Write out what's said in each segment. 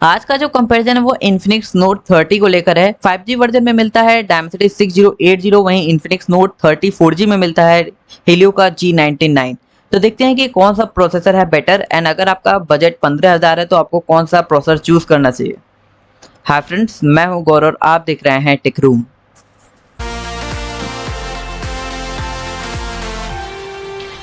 आज का जो कंपैरिजन है वो Infinix Note 30 को लेकर है। 5G वर्जन में मिलता है Dimensity 6080, वहीं Infinix Note 30 4G में मिलता है Helio का G99। तो देखते हैं कि कौन सा प्रोसेसर है बेटर, एंड अगर आपका बजट 15,000 है तो आपको कौन सा प्रोसेसर चूज करना चाहिए। हाय फ्रेंड्स, मैं हूं गौरव और आप देख रहे हैं टेक रूम।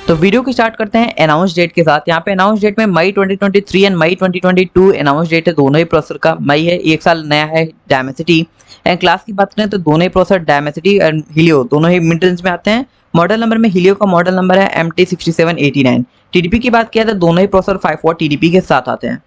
तो वीडियो की स्टार्ट करते हैं अनाउंस डेट के साथ। यहाँ पे अनाउंस डेट में मई 2023 एंड मई 2022 अनाउंस डेट है दोनों ही प्रोसेसर का। मई है, एक साल नया है डायमेंसिटी। एंड क्लास की बात करें तो दोनों ही प्रोसेसर डायमेंसिटी एंड हीलियो दोनों ही मिड रेंज में आते हैं। मॉडल नंबर में हीलियो का मॉडल नंबर है MT6789। टीडीपी की बात किया तो दोनों ही प्रोसेसर 5 वॉट टीडीपी के साथ आते हैं।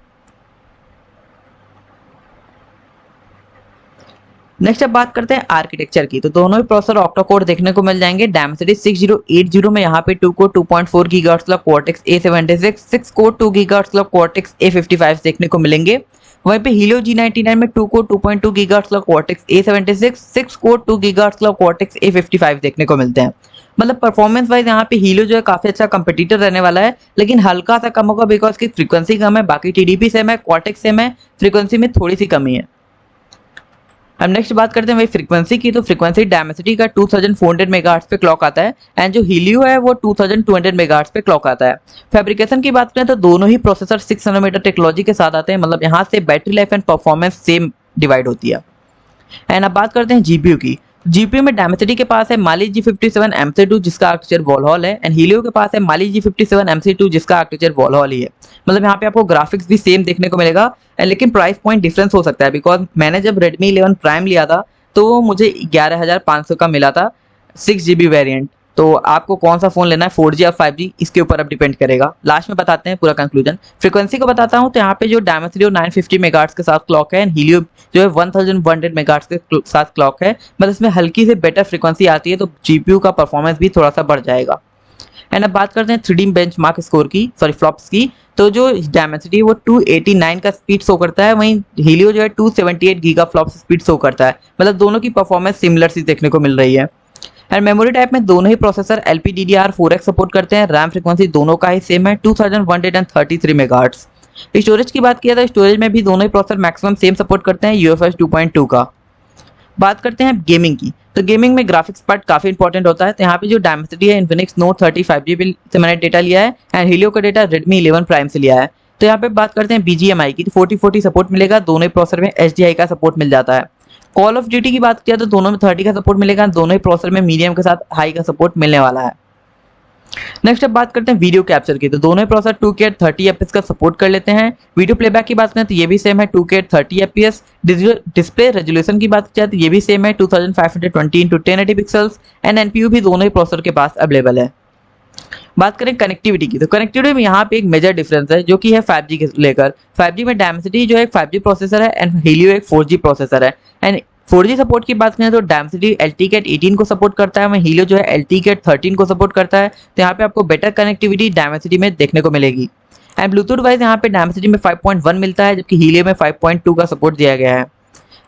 नेक्स्ट अब बात करते हैं आर्किटेक्चर की। तो दोनों ही प्रोसेसर ऑक्टा कोर देखने को मिल जाएंगे। Dimensity 6080 में यहाँ पे 2 कोर 2.4 गीगाहर्ट्ज का Cortex A76, 6 कोर 2 गीगाहर्ट्ज का Cortex A55 देखने को मिलेंगे। वहीं पे Helio G99 में 2 कोर 2.2 गीगाहर्ट्ज का Cortex A76, 6 कोर 2 गीगाहर्ट्ज का Cortex A55 देखने को मिलते हैं। मतलब परफॉर्मेंस वाइज यहाँ पे हीलियो जो है काफी अच्छा कंपटीटर रहने वाला है, लेकिन हल्का सा कम होगा बिकॉज की फ्रीक्वेंसी कम है। बाकी टीडीपी सेम है, Cortex सेम है, फ्रीक्वेंसी में थोड़ी सी कमी है। अब नेक्स्ट बात करते हैं भाई फ्रीक्वेंसी की। तो फ्रीक्वेंसी Dimensity का 2400 मेगाहर्ट्ज पे क्लॉक आता है एंड जो हीलियो है वो 2200 मेगाहर्ट्ज पे क्लॉक आता है। फैब्रिकेशन की बात करें तो दोनों ही प्रोसेसर 6 नैनोमीटर टेक्नोलॉजी के साथ आते हैं। मतलब यहाँ से battery life and performance same divide होती है। एंड अब बात करते हैं जीपीयू की। जीपीयू में Dimensity के पास है Mali G57 MC2 जिसका आर्किटेक्चर वॉलहॉल है, एंड हीलियो के पास है Mali G57 MC2 जिसका आर्किटेक्चर वॉलहॉल ही है। मतलब यहाँ पे आपको ग्राफिक्स भी सेम देखने को मिलेगा, लेकिन प्राइस पॉइंट डिफरेंस हो सकता है बिकॉज मैंने जब Redmi 11 Prime लिया था तो वो मुझे 11,500 का मिला था 6GB वेरिएंट। तो आपको कौन सा फोन लेना है, 4G या 5G, इसके ऊपर अब डिपेंड करेगा। लास्ट में बताते हैं पूरा कंक्लूजन। फ्रीक्वेंसी को बताता हूँ तो यहाँ पे जो Dimensity 950 मेगाहर्ट्ज के साथ क्लॉक है, हीलियो जो है 1100 मेगाहर्ट्ज के साथ क्लॉक है। मतलब इसमें हल्की से बेटर फ्रीक्वेंसी आती है तो जीपीयू का परफॉर्मेंस भी थोड़ा सा बढ़ जाएगा। एंड अब बात करते हैं 3D बेंचमार्क स्कोर की, सॉरी फ्लॉप्स की। तो जो Dimensity है वो 289 का स्पीड शो करता है, वहीं हीलियो जो है 278 गीगा फ्लॉप्स स्पीड शो करता है। मतलब दोनों की परफॉर्मेंस सिमिलर सी देखने को मिल रही है। एंड मेमोरी टाइप में दोनों ही प्रोसेसर LPDDR4X सपोर्ट करते हैं। रैम फ्रीक्वेंसी दोनों का ही सेम है 2133 मेगाहर्ट्ज। स्टोरेज की बात किया तो स्टोरेज में भी दोनों ही प्रोसेसर मैक्सिमम सेम सपोर्ट करते हैं UFS 2.2 का। बात करते हैं गेमिंग की। तो गेमिंग में ग्राफिक्स पार्ट काफी इंपॉर्टेंट होता है। तो यहाँ पे जो Dimensity है Infinix Note 30 5G से मैंने डेटा लिया है एंड हीलियो का डेटा Redmi 11 Prime से लिया है। तो यहाँ पे बात करते हैं BGMI की। तो 4040 सपोर्ट मिलेगा, दोनों ही प्रोसेसर में HDI का सपोर्ट मिल जाता है। कॉल ऑफ ड्यूटी की बात किया तो दोनों में 30 का सपोर्ट मिलेगा, दोनों ही प्रोसेसर में मीडियम के साथ हाई का सपोर्ट मिलने वाला है। नेक्स्ट अब बात करते हैं वीडियो कैप्चर की। तो दोनों ही प्रोसेसर 2K 30 FPS का सपोर्ट कर लेते हैं। वीडियो प्लेबैक की बात करें तो ये भी सेम है 2K 30 FPS। डिस्प्ले रेजोल्यूशन की बात किया तो ये भी सेम है 2520x1080 पिक्सल्स। एंड एनपीयू भी दोनों ही प्रोसेसर के पास अवेलेबल है। बात करें कनेक्टिविटी की। तो कनेक्टिविटी में यहाँ पे एक मेजर डिफरेंस है जो कि है 5G के लेकर। 5G में Dimensity जो है एक 5G प्रोसेसर है एंड हीलियो एक 4G प्रोसेसर है। एंड 4G सपोर्ट की बात करें तो Dimensity LTCAT 18 को सपोर्ट करता है, वहीं हीलियो जो है LTCAT 13 को सपोर्ट करता है। तो यहाँ पे आपको बेटर कनेक्टिविटी Dimensity में देखने को मिलेगी। एंड ब्लूटूथ वाइज यहाँ पे Dimensity में 5.1 मिलता है जबकि हीलियो में 5.2 का सपोर्ट दिया गया है।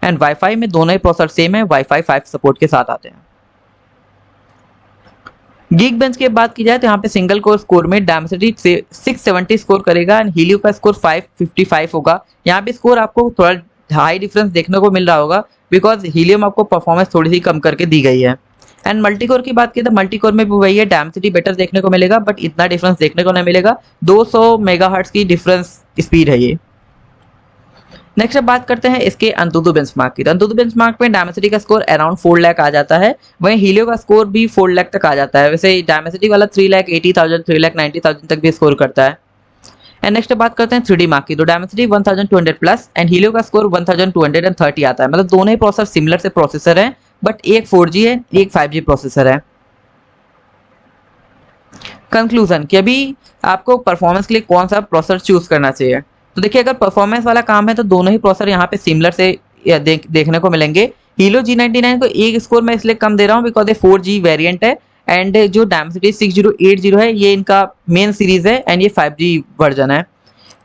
एंड वाईफाई में दोनों ही प्रोसेसर सेम है, वाईफाई 5 सपोर्ट के साथ आते हैं। गीक बेंच की बात की जाए तो यहाँ पे सिंगल कोर स्कोर में Dimensity 670 स्कोर करेगा एंड हीलियो का स्कोर 555 होगा। यहाँ पे स्कोर आपको थोड़ा हाई डिफरेंस देखने को मिल रहा होगा बिकॉज हीलियो में आपको परफॉर्मेंस थोड़ी सी कम करके दी गई है। एंड मल्टीकोर की बात की तो मल्टीकोर में भी वही है, Dimensity बेटर देखने को मिलेगा बट इतना डिफरेंस देखने को नहीं मिलेगा। 200 मेगाहर्ट्ज की डिफरेंस स्पीड है ये। नेक्स्ट अब बात करते हैं इसके अंतुतु बेंचमार्क की। अंतुतु बेंचमार्क में Dimensity का स्कोर अराउंड 4 लाख आ जाता है, वहीं हीलियो का स्कोर भी 4 लाख तक आ जाता है। वैसे Dimensity वाला 3,80,000 3,90,000 तक भी स्कोर करता है। एंड नेक्स्ट बात करते हैं 3D मार्क की। तो Dimensity 1200 प्लस एंड हीलियो का स्कोर 1230 आता है। मतलब दोनों ही प्रोसेसर सिमिलर से प्रोसेसर है बट एक 4G है, एक 5G प्रोसेसर है। कंक्लूजन कि अभी आपको परफॉर्मेंस के लिए कौन सा प्रोसेसर चूज करना चाहिए। तो देखिए अगर परफॉर्मेंस वाला काम है तो दोनों ही प्रोसेसर यहाँ पे सिमिलर से देखने को मिलेंगे। हीलियो G99 को एक स्कोर मैं इसलिए कम दे रहा हूँ बिकॉज ये 4G वेरिएंट है एंड जो Dimensity 6080 है ये इनका मेन सीरीज है एंड ये 5G वर्जन है।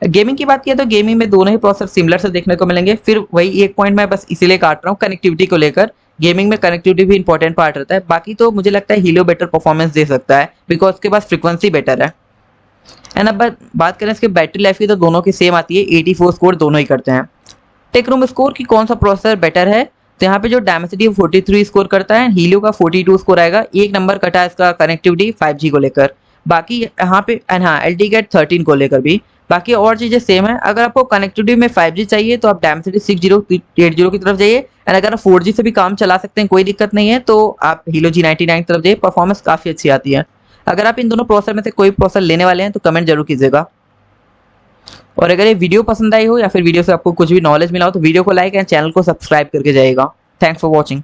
गेमिंग की बात किया तो गेमिंग में दोनों ही प्रोसेसर सिमिलर से देखने को मिलेंगे। फिर वही एक पॉइंट मैं बस इसीलिए काट रहा हूँ कनेक्टिविटी को लेकर। गेमिंग में कनेक्टिविटी भी इंपॉर्टेंट पार्ट रहता है। बाकी तो मुझे लगता है हीलियो बेटर परफॉर्मेंस दे सकता है बिकॉज उसके पास फ्रीक्वेंसी बेटर है। एंड अब बात करें इसके बैटरी लाइफ की तो दोनों की सेम आती है, 84 स्कोर दोनों ही करते हैं। टेक रूम स्कोर की कौन सा प्रोसेसर बेटर है, तो यहाँ पे जो Dimensity 43 स्कोर करता है, हीलियो का 42 स्कोर आएगा। एक नंबर कटा है इसका कनेक्टिविटी 5G को लेकर। बाकी यहाँ पे हाँ LTCAT 13 को लेकर भी बाकी और चीजें सेम है। अगर आपको कनेक्टिविटी में 5G चाहिए तो आप Dimensity 6080 की तरफ जाइए, एंड अगर आप 4G से भी काम चला सकते हैं, कोई दिक्कत नहीं है, तो आप Helio G99 की तरफ जाइए, परफॉर्मेंस काफी अच्छी आती है। अगर आप इन दोनों प्रोसेसर में से कोई प्रोसेसर लेने वाले हैं तो कमेंट जरूर कीजिएगा। और अगर ये वीडियो पसंद आई हो या फिर वीडियो से आपको कुछ भी नॉलेज मिला हो तो वीडियो को लाइक एंड चैनल को सब्सक्राइब करके जाइएगा। Thanks for watching.